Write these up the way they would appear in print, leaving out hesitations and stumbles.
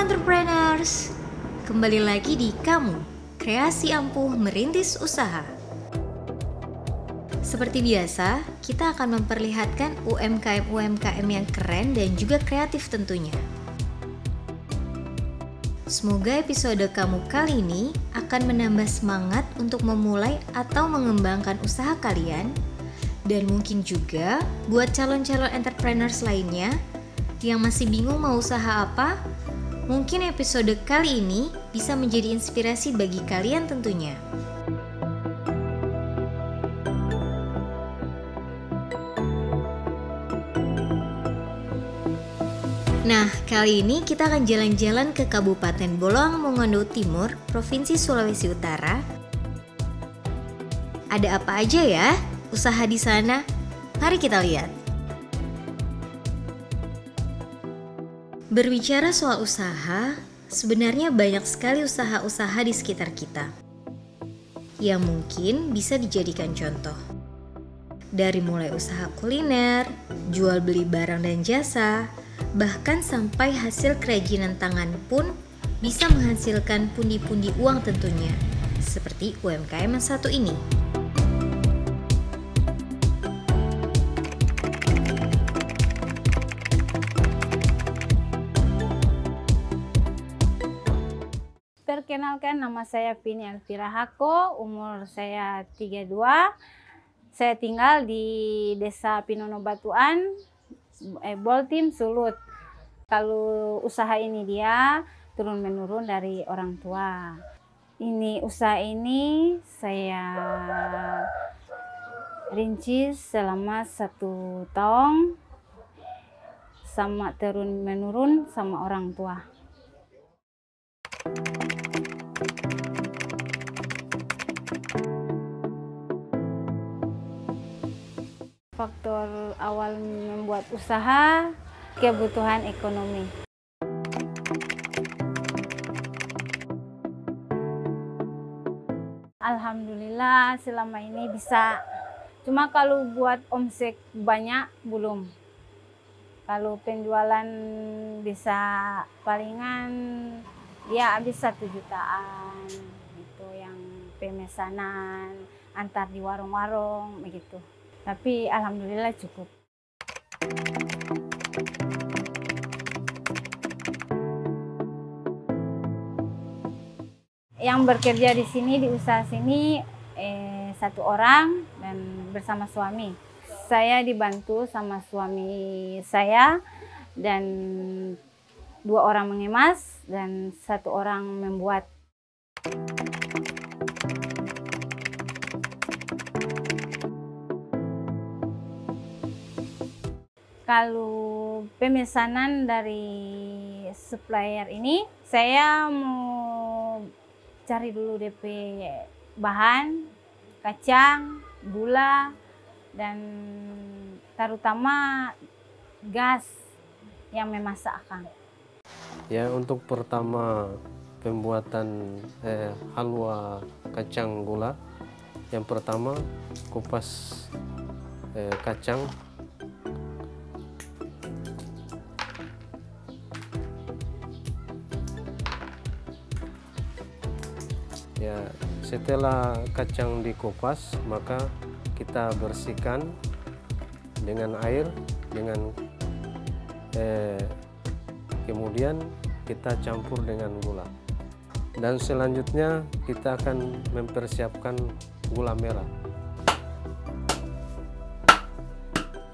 Entrepreneurs, kembali lagi di Kamu, Kreasi Ampuh Merintis Usaha. Seperti biasa, kita akan memperlihatkan UMKM-UMKM yang keren dan juga kreatif tentunya. Semoga episode kamu kali ini akan menambah semangat untuk memulai atau mengembangkan usaha kalian, dan mungkin juga buat calon-calon entrepreneurs lainnya yang masih bingung mau usaha apa, mungkin episode kali ini bisa menjadi inspirasi bagi kalian tentunya. Nah, kali ini kita akan jalan-jalan ke Kabupaten Boloang Mongondo Timur, Provinsi Sulawesi Utara. Ada apa aja ya usaha di sana? Mari kita lihat. Berbicara soal usaha, sebenarnya banyak sekali usaha-usaha di sekitar kita yang mungkin bisa dijadikan contoh. Dari mulai usaha kuliner, jual beli barang dan jasa, bahkan sampai hasil kerajinan tangan pun bisa menghasilkan pundi-pundi uang tentunya, seperti UMKM yang satu ini. Perkenalkan, nama saya Vini Elvira Hako, umur saya 32. Saya tinggal di Desa Pinono Batuan, Boltim, Sulut. Kalau usaha ini dia turun-menurun dari orang tua. Ini usaha ini saya rincis selama 1 tahun, sama turun-menurun sama orang tua. Faktor awal membuat usaha, kebutuhan ekonomi. Alhamdulillah selama ini bisa. Cuma kalau buat omset banyak belum. Kalau penjualan bisa palingan ya habis 1 jutaan. Itu yang pemesanan antar di warung-warung begitu. Tapi alhamdulillah cukup. Yang bekerja di sini, di usaha sini 1 orang dan bersama suami. Saya dibantu sama suami saya dan 2 orang mengemas dan 1 orang membuat. Kalau pemesanan dari supplier ini, saya mau cari dulu DP bahan, kacang, gula, dan terutama gas yang memasakkan. Ya, untuk pertama pembuatan halwa kacang gula, yang pertama kupas kacang. Ya, setelah kacang dikupas, maka kita bersihkan dengan air, kemudian kita campur dengan gula. Dan selanjutnya kita akan mempersiapkan gula merah.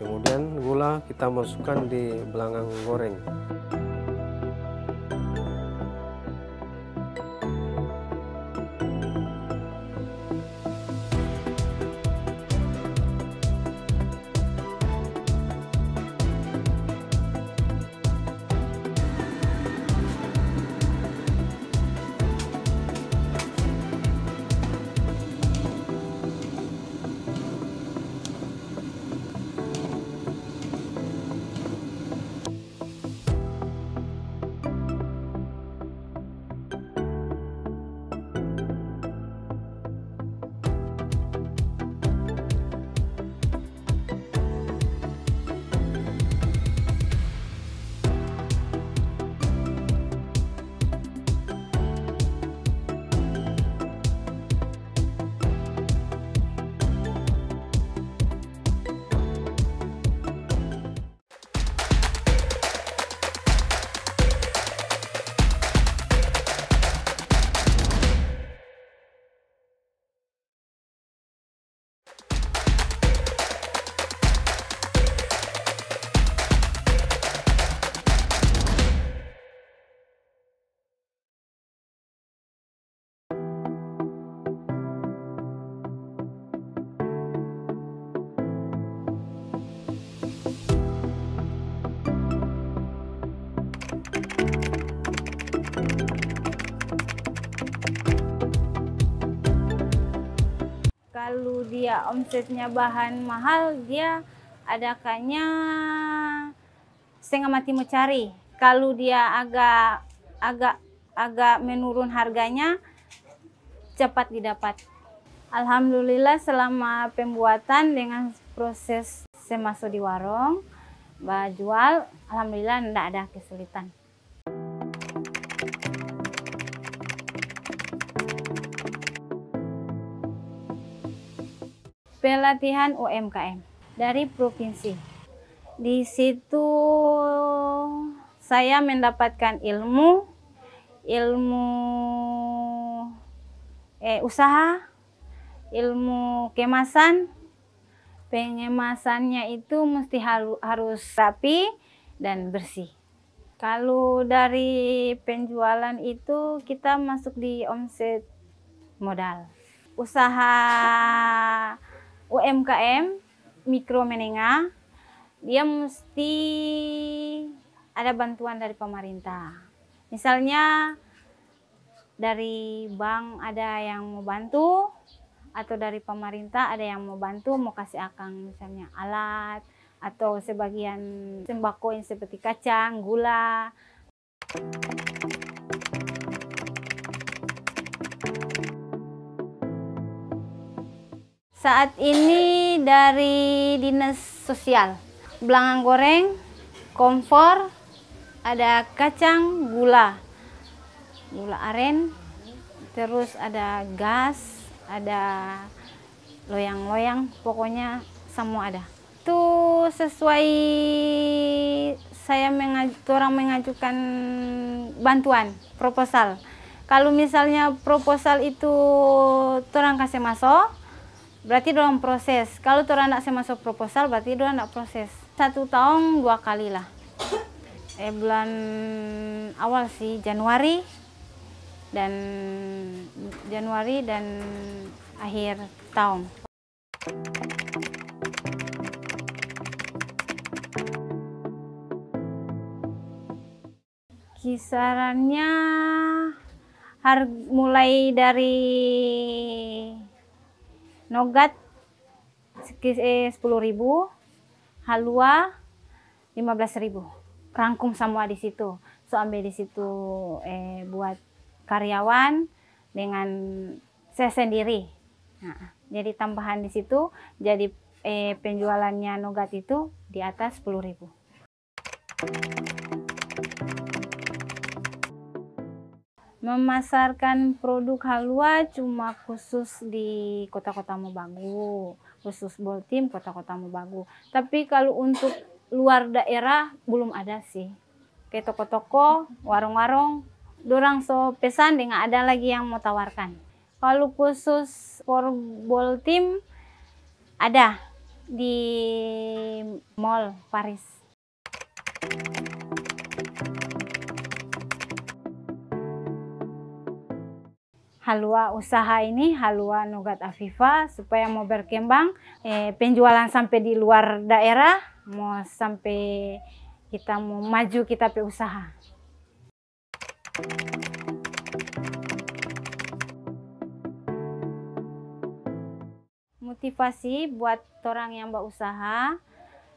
Kemudian gula kita masukkan di belangang goreng. Kalau dia omsetnya bahan mahal, dia adakannya setengah mati mencari. Kalau dia agak menurun harganya, cepat didapat. Alhamdulillah selama pembuatan dengan proses saya masuk di warung, jual, alhamdulillah tidak ada kesulitan. Pelatihan UMKM dari provinsi. Di situ saya mendapatkan ilmu usaha, ilmu kemasan. Pengemasannya itu mesti harus rapi dan bersih. Kalau dari penjualan itu kita masuk di omset modal. Usaha UMKM, mikro menengah, dia mesti ada bantuan dari pemerintah. Misalnya dari bank ada yang mau bantu, atau dari pemerintah ada yang mau bantu, mau kasih akang misalnya alat, atau sebagian sembako yang seperti kacang, gula. Saat ini dari Dinas Sosial, belangang goreng, kompor, ada kacang, gula aren, terus ada gas, ada loyang-loyang, pokoknya semua ada. Itu sesuai orang mengajukan bantuan, proposal. Kalau misalnya proposal itu orang kasih masuk, berarti dalam proses. Kalau orang tidak masuk proposal, berarti orang tidak proses. 1 tahun 2 kali lah. Bulan awal sih Januari dan akhir tahun. Kisarannya mulai dari nogat 10.000, halua 15.000. Rangkum semua di situ. So ambil di situ buat karyawan dengan saya sendiri. Nah, jadi tambahan di situ, jadi penjualannya nogat itu di atas 10.000. Memasarkan produk halua cuma khusus di kota-kota Mobagu, khusus Boltim kota-kota Mobagu. Tapi kalau untuk luar daerah belum ada sih. Ke toko-toko, warung-warung, dorang so pesan dengan ada lagi yang mau tawarkan. Kalau khusus for Boltim ada di Mall Paris. Halua usaha ini, halua Nogat Afifa, supaya mau berkembang, penjualan sampai di luar daerah, mau sampai kita mau maju kita pe usaha. Motivasi buat orang yang berusaha,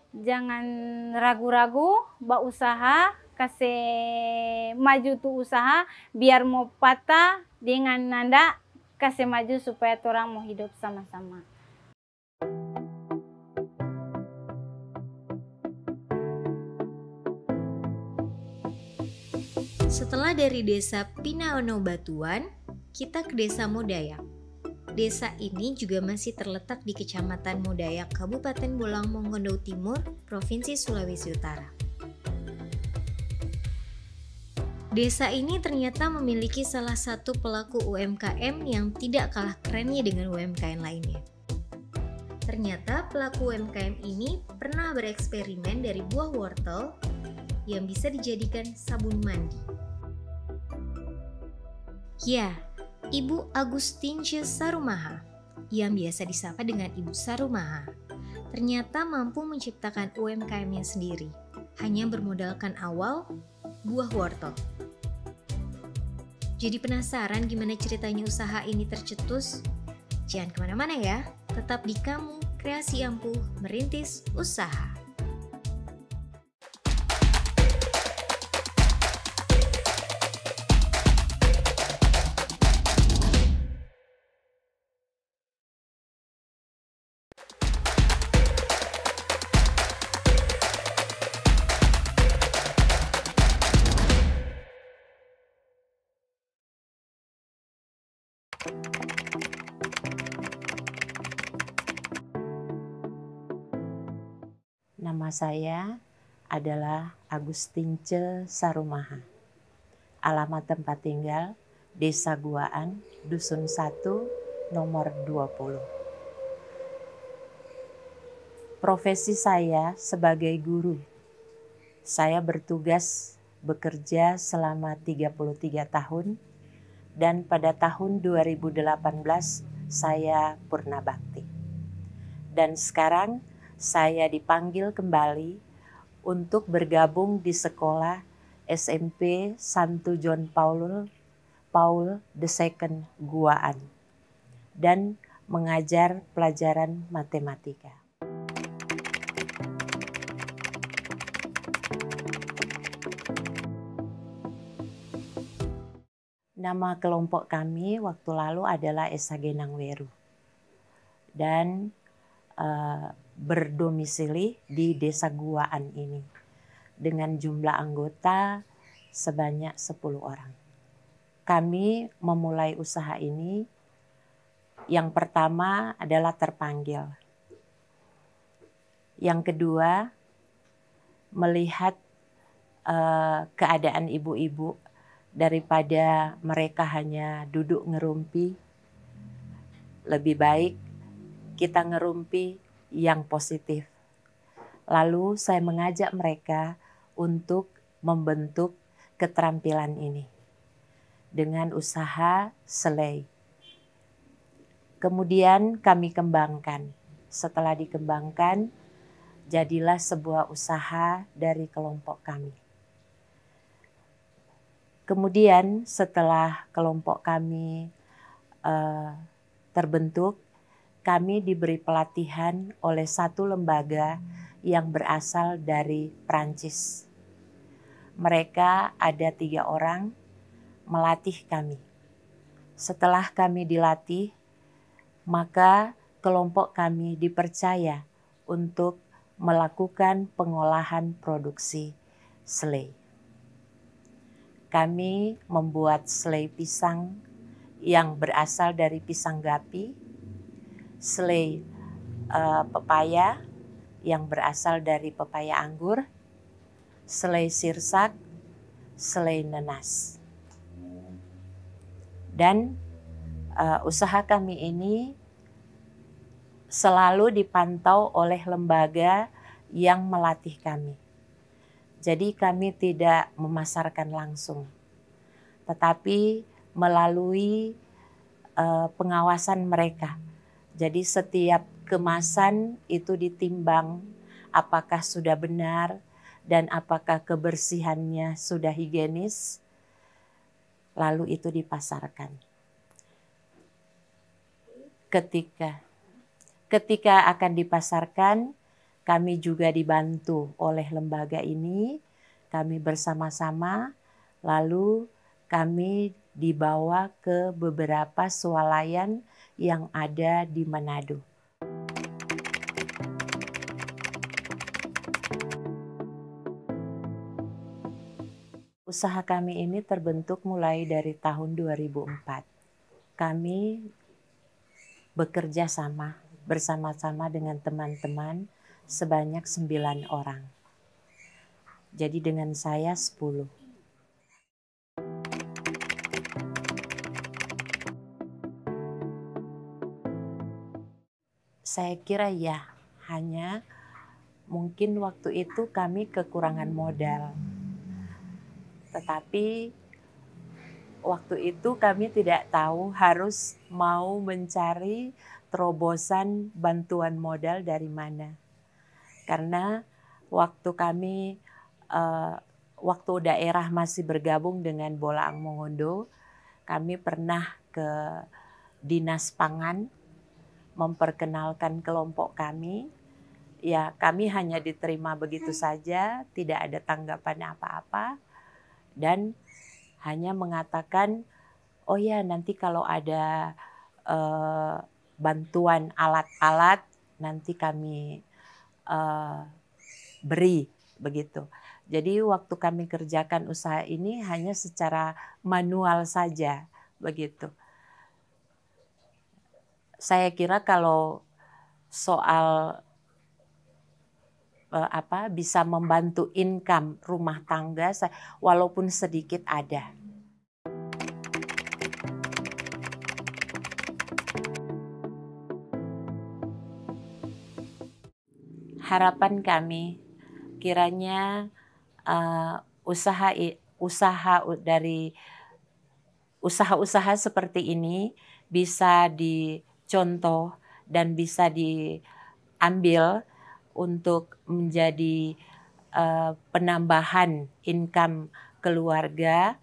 jangan ragu-ragu berusaha, kasih maju tuh usaha, biar mau patah dengan nanda kasih maju supaya orang mau hidup sama-sama. Setelah dari desa Pinaono Batuan, kita ke desa Modayak. Desa ini juga masih terletak di Kecamatan Modayak, Kabupaten Bolang Mongondo Timur, Provinsi Sulawesi Utara. Desa ini ternyata memiliki salah satu pelaku UMKM yang tidak kalah kerennya dengan UMKM lainnya. Ternyata pelaku UMKM ini pernah bereksperimen dari buah wortel yang bisa dijadikan sabun mandi. Ya, Ibu Agustince Sarumaha, yang biasa disapa dengan Ibu Sarumaha, ternyata mampu menciptakan UMKM-nya sendiri, hanya bermodalkan awal buah wortel. Jadi penasaran gimana ceritanya usaha ini tercetus? Jangan kemana-mana ya, Tetap di Kamu Kreasi Ampuh Merintis Usaha. Nama saya adalah Agustince Sarumaha. Alamat tempat tinggal Desa Guaan, Dusun 1, nomor 20. Profesi saya sebagai guru. Saya bertugas bekerja selama 33 tahun dan pada tahun 2018 saya purna bakti. Dan sekarang saya dipanggil kembali untuk bergabung di sekolah SMP Santo John Paul II Guaan dan mengajar pelajaran matematika. Nama kelompok kami waktu lalu adalah Esa Genang Weru dan berdomisili di Desa Guaan ini dengan jumlah anggota sebanyak 10 orang. Kami memulai usaha ini yang pertama adalah terpanggil. Yang kedua, melihat keadaan ibu-ibu daripada mereka hanya duduk ngerumpi, lebih baik kita ngerumpi yang positif. Lalu saya mengajak mereka untuk membentuk keterampilan ini dengan usaha selai. Kemudian kami kembangkan. Setelah dikembangkan, jadilah sebuah usaha dari kelompok kami. Kemudian setelah kelompok kami terbentuk, kami diberi pelatihan oleh satu lembaga yang berasal dari Prancis. Mereka ada 3 orang melatih kami. Setelah kami dilatih, maka kelompok kami dipercaya untuk melakukan pengolahan produksi selai. Kami membuat selai pisang yang berasal dari pisang gapi, selai pepaya yang berasal dari pepaya anggur, selai sirsak, selai nenas. Dan usaha kami ini selalu dipantau oleh lembaga yang melatih kami. Jadi kami tidak memasarkan langsung, tetapi melalui pengawasan mereka. Jadi setiap kemasan itu ditimbang apakah sudah benar dan apakah kebersihannya sudah higienis, lalu itu dipasarkan. Ketika akan dipasarkan, kami juga dibantu oleh lembaga ini, kami bersama-sama, lalu kami dibawa ke beberapa swalayan yang ada di Manado. Usaha kami ini terbentuk mulai dari tahun 2004. Kami bekerja bersama-sama dengan teman-teman sebanyak 9 orang. Jadi dengan saya 10. Saya kira ya, hanya mungkin waktu itu kami kekurangan modal. Tetapi waktu itu kami tidak tahu harus mau mencari terobosan bantuan modal dari mana. Karena waktu kami, waktu daerah masih bergabung dengan Bolaang Mongondo, kami pernah ke Dinas Pangan memperkenalkan kelompok kami. Ya, kami hanya diterima begitu saja, tidak ada tanggapan apa-apa, dan hanya mengatakan, oh ya nanti kalau ada bantuan alat-alat nanti kami beri, begitu. Jadi waktu kami kerjakan usaha ini hanya secara manual saja, begitu. Saya kira kalau soal bisa membantu income rumah tangga, walaupun sedikit ada. Harapan kami kiranya usaha-usaha seperti ini bisa dicontoh dan bisa diambil untuk menjadi penambahan income keluarga,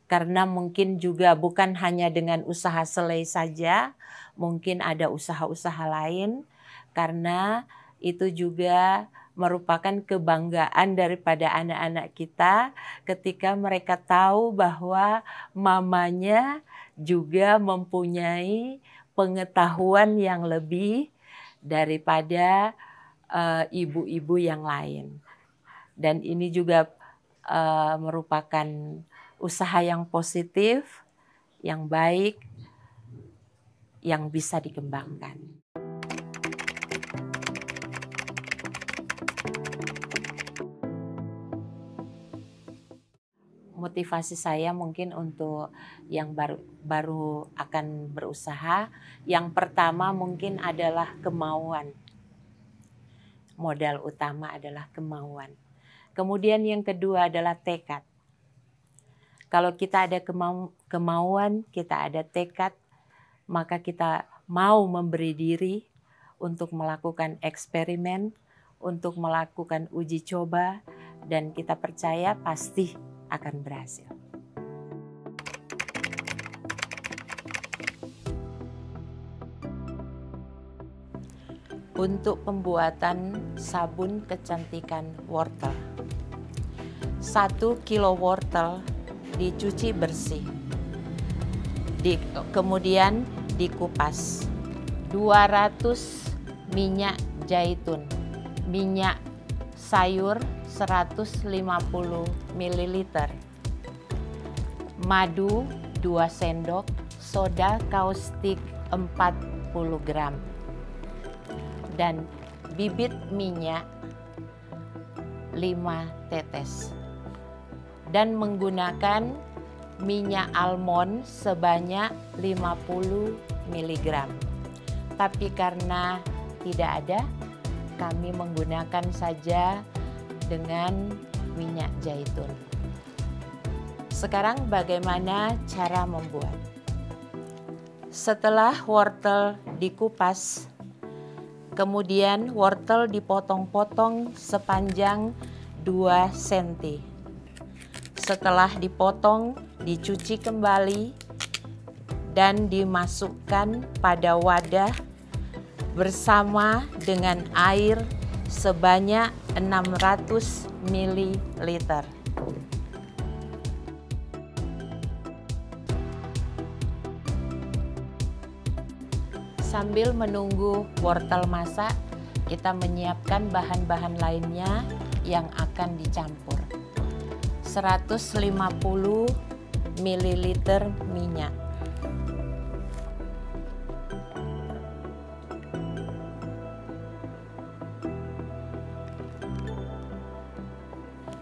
karena mungkin juga bukan hanya dengan usaha selai saja, mungkin ada usaha-usaha lain, karena itu juga merupakan kebanggaan daripada anak-anak kita ketika mereka tahu bahwa mamanya juga mempunyai pengetahuan yang lebih daripada ibu-ibu yang lain. Dan ini juga merupakan usaha yang positif, yang baik, yang bisa dikembangkan. Motivasi saya mungkin untuk yang baru akan berusaha, yang pertama mungkin adalah kemauan. Modal utama adalah kemauan. Kemudian yang kedua adalah tekad. Kalau kita ada kemauan, kita ada tekad, maka kita mau memberi diri untuk melakukan eksperimen, untuk melakukan uji coba, dan kita percaya pasti akan berhasil. Untuk pembuatan sabun kecantikan wortel. 1 kilo wortel dicuci bersih. Kemudian dikupas. 200 minyak zaitun. Minyak sayur 150 ml. Madu 2 sendok, soda kaustik 40 gram. Dan bibit minyak 5 tetes. Dan menggunakan minyak almond sebanyak 50 mg. Tapi karena tidak ada, kami menggunakan saja dengan minyak zaitun. Sekarang bagaimana cara membuat? Setelah wortel dikupas, kemudian wortel dipotong-potong sepanjang 2 cm. Setelah dipotong, dicuci kembali dan dimasukkan pada wadah bersama dengan air sebanyak 600 ml. Sambil menunggu wortel masak, kita menyiapkan bahan-bahan lainnya yang akan dicampur. 150 ml minyak.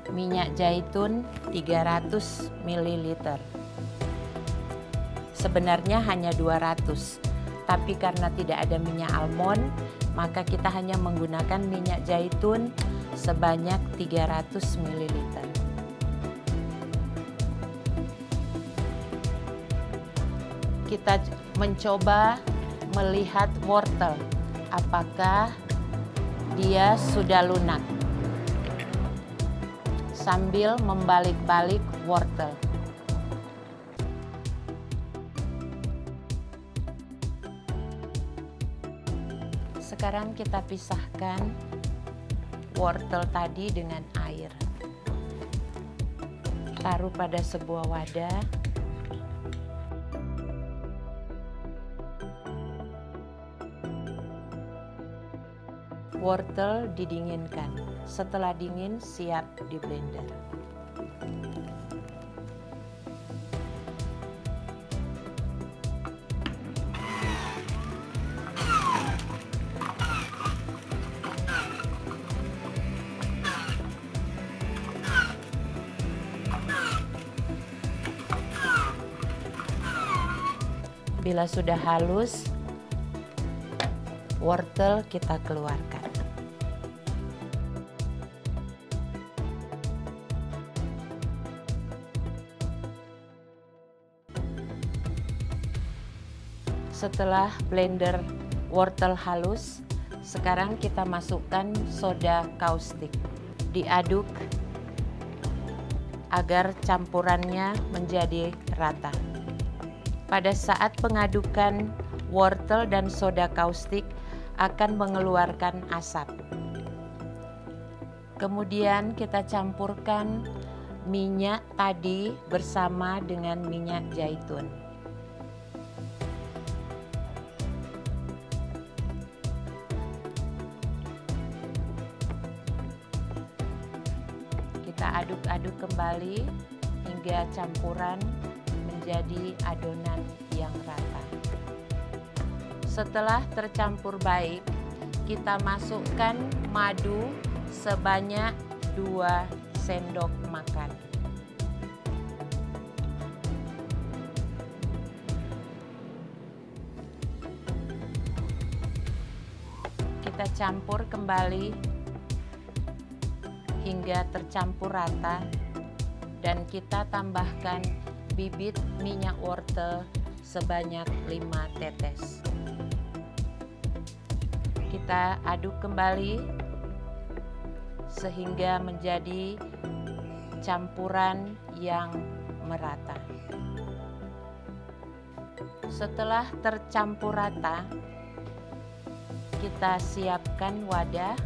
Minyak zaitun 300 ml. Sebenarnya hanya 200, tapi karena tidak ada minyak almond, maka kita hanya menggunakan minyak zaitun sebanyak 300 ml. Kita mencoba melihat wortel, apakah dia sudah lunak. Sambil membalik-balik wortel. Sekarang kita pisahkan wortel tadi dengan air. Taruh pada sebuah wadah. Wortel didinginkan. Setelah dingin, siap di blender. Bila sudah halus, wortel kita keluarkan. Setelah blender wortel halus, sekarang kita masukkan soda kaustik. Diaduk agar campurannya menjadi rata. Pada saat pengadukan, wortel dan soda kaustik akan mengeluarkan asap. Kemudian kita campurkan minyak tadi bersama dengan minyak zaitun. Kita aduk-aduk kembali hingga campuran menjadi adonan yang rata. Setelah tercampur baik, kita masukkan madu sebanyak 2 sendok makan. Kita campur kembali hingga tercampur rata dan kita tambahkan bibit minyak wortel sebanyak 5 tetes. Kita aduk kembali sehingga menjadi campuran yang merata. Setelah tercampur rata, kita siapkan wadah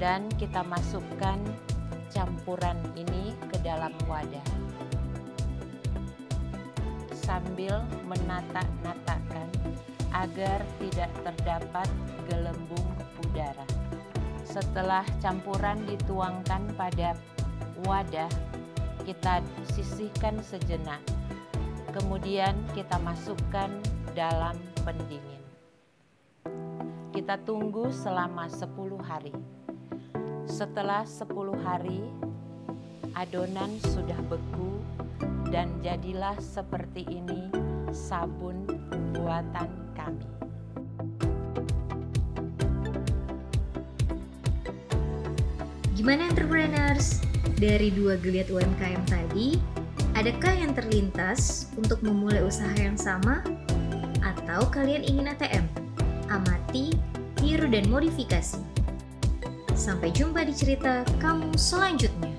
dan kita masukkan campuran ini ke dalam wadah sambil menata-natakan agar tidak terdapat gelembung udara. Setelah campuran dituangkan pada wadah, kita sisihkan sejenak. Kemudian kita masukkan dalam pendingin. Kita tunggu selama 10 hari. Setelah 10 hari, adonan sudah beku dan jadilah seperti ini sabun buatan kami. Gimana entrepreneurs? Dari 2 geliat UMKM tadi, adakah yang terlintas untuk memulai usaha yang sama? Atau kalian ingin ATM? Amati, tiru dan modifikasi. Sampai jumpa di cerita kamu selanjutnya.